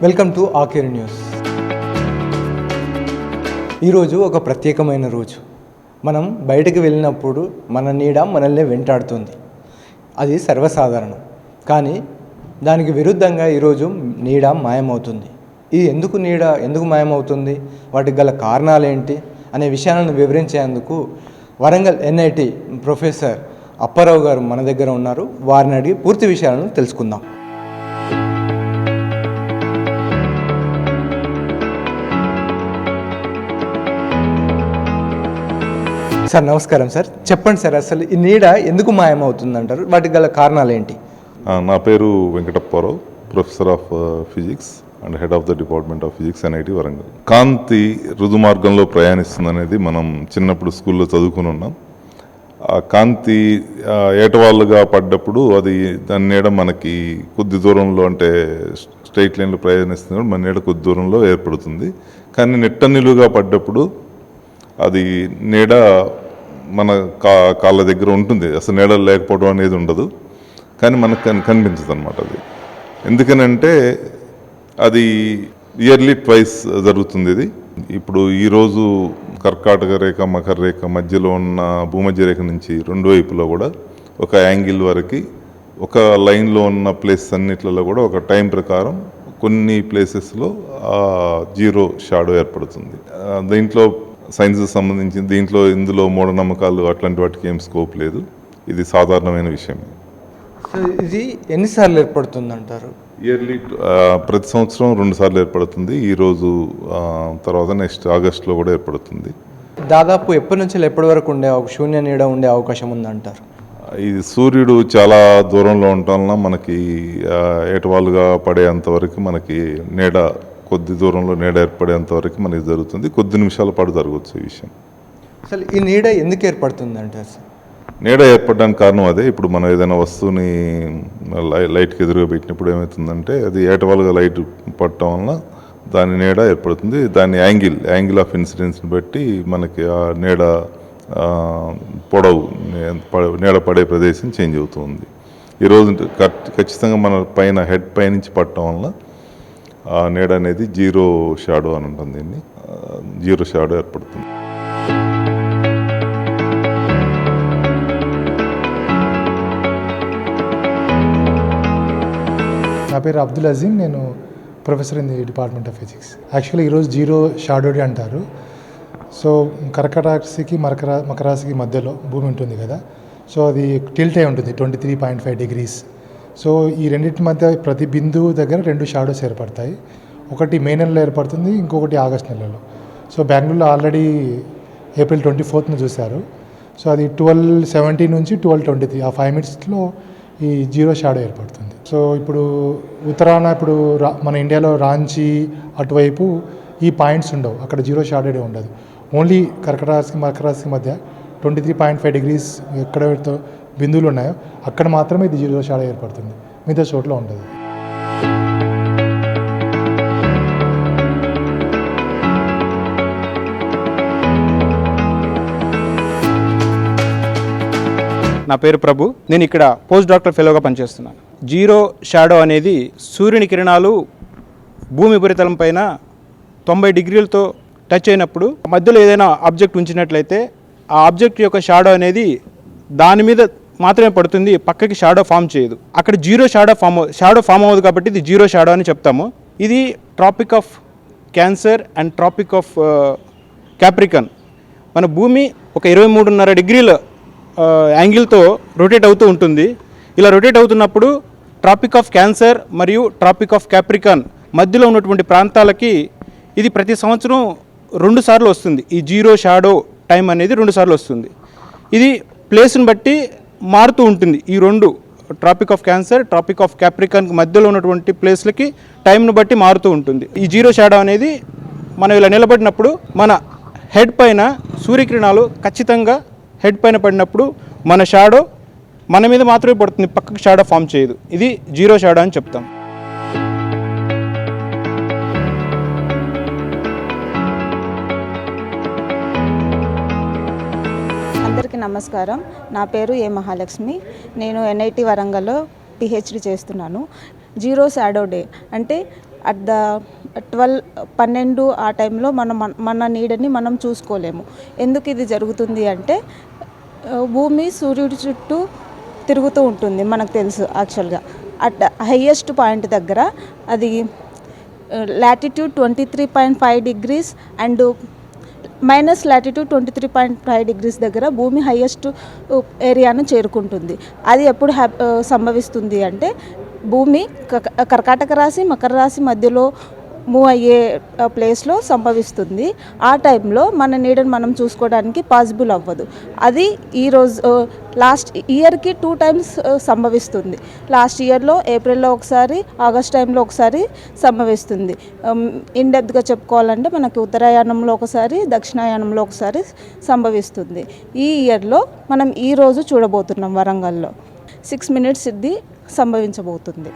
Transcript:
Welcome to ఆకేర్ news. ఈరోజు ఒక ప్రత్యేకమైన రోజు. మనం బయటకు వెళ్ళినప్పుడు మన నీడ మనల్ని వెంటాడుతుంది. అది సర్వసాధారణం. కానీ దానికి విరుద్ధంగా ఈరోజు నీడ మాయమవుతుంది. ఎందుకు మాయమవుతుంది, వాటికి గల కారణాలు ఏంటి అనే విషయాలను వివరించేందుకు వరంగల్ ఎన్ఐటి ప్రొఫెసర్ అప్పారావు గారు మన దగ్గర ఉన్నారు. వారిని అడిగి పూర్తి విషయాలను తెలుసుకుందాం. సార్ నమస్కారం సార్. చెప్పండి సార్, అసలు ఈ నీడ ఎందుకు మాయమవుతుంది అంటారు, వాటికి గల కారణాలు ఏంటి? నా పేరు Venkatapparao, professor of physics and head of the department of physics NIT Warangal. కాంతి రుజు మార్గంలో ప్రయాణిస్తుంది అనేది మనం చిన్నప్పుడు స్కూల్లో చదువుకుని ఉన్నాం. ఆ కాంతి ఏటవాళ్ళుగా పడ్డప్పుడు దాని నీడ మనకి కొద్ది దూరంలో, అంటే స్ట్రైట్ లైన్లో ప్రయాణిస్తుంది, మన నీడ కొద్ది దూరంలో ఏర్పడుతుంది. కానీ నిలువుగా పడ్డప్పుడు అది నీడ మన కాళ్ళ దగ్గర ఉంటుంది. అసలు నీడ లేకపోవడం అనేది ఉండదు, కానీ మనకు కనిపించదు అనమాట. అది ఎందుకనంటే అది ఇయర్లీ ట్వైస్ జరుగుతుంది. ఇది ఇప్పుడు ఈరోజు కర్కాటక రేఖ, మకర రేఖ మధ్యలో ఉన్న భూమధ్య రేఖ నుంచి రెండు వైపులో కూడా ఒక యాంగిల్ వరకు ఒక లైన్లో ఉన్న ప్లేసెస్ అన్నిట్లలో కూడా ఒక టైం ప్రకారం కొన్ని ప్లేసెస్లో జీరో షాడో ఏర్పడుతుంది. దీంట్లో సైన్స్కి సంబంధించి ఇందులో మూఢనమ్మకాలు అట్లాంటి వాటికి ఏం స్కోప్ లేదు. ఇది సాధారణమైన విషయం. ఇది ఎన్నిసార్లు ఏర్పడుతుంది అంటారు? ఇయర్లీ ప్రతి సంవత్సరం 2 సార్లు ఏర్పడుతుంది. ఈరోజు తర్వాత నెక్స్ట్ ఆగస్టులో కూడా ఏర్పడుతుంది. దాదాపు ఎప్పటి నుంచి ఎప్పటి వరకు శూన్య నీడ ఉండే అవకాశం ఉందంటారు? ఇది సూర్యుడు చాలా దూరంలో ఉండటం వలన మనకి ఏటవాలుగా పడేంత వరకు మనకి నీడ కొద్ది దూరంలో నీడ ఏర్పడేంత వరకు మనకి జరుగుతుంది. కొద్ది నిమిషాల పాటు జరగవచ్చు ఈ విషయం. అసలు ఈ నీడ ఎందుకు ఏర్పడుతుంది అంటారు సార్? నీడ ఏర్పడడానికి కారణం అదే. ఇప్పుడు మనం ఏదైనా వస్తువుని లైట్కి ఎదురుగా పెట్టినప్పుడు ఏమవుతుందంటే అది ఏటవాలుగా లైట్ పడటం వలన దాని నీడ ఏర్పడుతుంది. దాని యాంగిల్ ఆఫ్ ఇన్సిడెన్స్ని బట్టి మనకి ఆ నీడ పొడవు, నీడ పడే ప్రదేశం చేంజ్ అవుతుంది. ఈరోజు ఖచ్చితంగా మన హెడ్ పైనుంచి పడటం వలన ఆ నీడ అనేది జీరో షాడో అని ఉంటుంది. దీన్ని జీరో షాడో ఏర్పడుతుంది. నా పేరు అబ్దుల్ అజీం, నేను professor in the department of physics. Actually ఈరోజు జీరో షాడో డే అంటారు. సో కర్కాటక రాశికి మకర రాశికి మధ్యలో భూమి ఉంటుంది కదా, సో అది టిల్ట్ అయి ఉంటుంది 23.5 degrees. సో ఈ రెండింటి మధ్య ప్రతి బిందువు దగ్గర 2 షాడోస్ ఏర్పడతాయి. ఒకటి మే నెలలో ఏర్పడుతుంది, ఇంకొకటి ఆగస్ట్ నెలలో. సో బెంగళూరులో ఆల్రెడీ April 24th చూశారు. సో అది 12:17 నుంచి 12:23 ఆ 5 minutesలో ఈ జీరో షాడో ఏర్పడుతుంది. సో ఇప్పుడు ఉత్తరాన మన ఇండియాలో రాంచీ అటువైపు ఈ పాయింట్స్ ఉండవు, అక్కడ జీరో షాడో ఉండదు. ఓన్లీ కర్కాటక రాశికి మకర రాశికి మధ్య 23.5 degrees ఎక్కడైతే బిందువులు ఉన్నాయో అక్కడ మాత్రమే ఇది జీరో షాడో ఏర్పడుతుంది, మిగతా చోట్ల ఉండదు. నా పేరు ప్రభు, నేను ఇక్కడ పోస్ట్ డాక్టర్ ఫెలోగా పనిచేస్తున్నాను. జీరో షాడో అనేది సూర్యుని కిరణాలు భూమి ఉపరితలం పైన 90 degreesతో టచ్ అయినప్పుడు మధ్యలో ఏదైనా ఆబ్జెక్ట్ ఉంచినట్లయితే ఆ ఆబ్జెక్ట్ యొక్క షాడో అనేది దాని మీద మాత్రమే పడుతుంది, పక్కకి షాడో ఫామ్ చేయదు. అక్కడ షాడో ఫామ్ అవ్వదు కాబట్టి ఇది జీరో షాడో అని చెప్తాము. ఇది tropic of cancer and tropic of capricorn. మన భూమి ఒక 23.5 degrees యాంగిల్తో రొటేట్ అవుతూ ఉంటుంది. ఇలా రొటేట్ అవుతున్నప్పుడు ట్రాపిక్ ఆఫ్ క్యాన్సర్ మరియు ట్రాపిక్ ఆఫ్ క్యాప్రికన్ మధ్యలో ఉన్నటువంటి ప్రాంతాలకి ఇది ప్రతి సంవత్సరం 2 సార్లు వస్తుంది. ఈ జీరో షాడో టైం అనేది 2 సార్లు వస్తుంది. ఇది ప్లేస్ని బట్టి మారుతూ ఉంటుంది. ఈ 2 tropic of cancer, tropic of capricorn మధ్యలో ఉన్నటువంటి ప్లేస్లకి టైంను బట్టి మారుతూ ఉంటుంది. ఈ జీరో షాడో అనేది మనం ఇలా నిలబడినప్పుడు మన హెడ్ పైన సూర్యకిరణాలు ఖచ్చితంగా హెడ్ పైన పడినప్పుడు మన షాడో మన మీద మాత్రమే పడుతుంది, పక్కకు షాడో ఫామ్ చేయదు. ఇది జీరో షాడో అని చెప్తాం. అందరికీ నమస్కారం. నా పేరు ఏ మహాలక్ష్మి. నేను ఎన్ఐటి వరంగల్లో పిహెచ్డి చేస్తున్నాను. జీరో షాడో డే అంటే అట్ ద 12 ఆ టైంలో మన నీడని మనం చూసుకోలేము. ఎందుకు ఇది జరుగుతుంది అంటే భూమి సూర్యుడి చుట్టూ తిరుగుతూ ఉంటుంది, మనకు తెలుసు. యాక్చువల్గా అట్ హైయెస్ట్ పాయింట్ దగ్గర అది latitude 23.5 degrees and minus latitude 23.5 degrees దగ్గర భూమి హైయెస్ట్ ఏరియాను చేరుకుంటుంది. అది ఎప్పుడు సంభవిస్తుంది అంటే భూమి కర్కాటక రాశి మకర రాశి మధ్యలో మూవ్ అయ్యే ప్లేస్లో సంభవిస్తుంది. ఆ టైంలో మన నీడని మనం చూసుకోవడానికి పాసిబుల్ అవ్వదు. అది ఈరోజు లాస్ట్ ఇయర్కి 2 times సంభవిస్తుంది. లాస్ట్ ఇయర్లో ఏప్రిల్లో ఒకసారి, ఆగస్ట్ టైంలో ఒకసారి సంభవిస్తుంది. ఇన్ డెప్త్గా చెప్పుకోవాలంటే మనకి ఉత్తరాయణంలో ఒకసారి, దక్షిణాయనంలో ఒకసారి సంభవిస్తుంది. ఈ ఇయర్లో మనం ఈరోజు చూడబోతున్నాం వరంగల్లో 6 minutes ఇది సంభవించబోతుంది.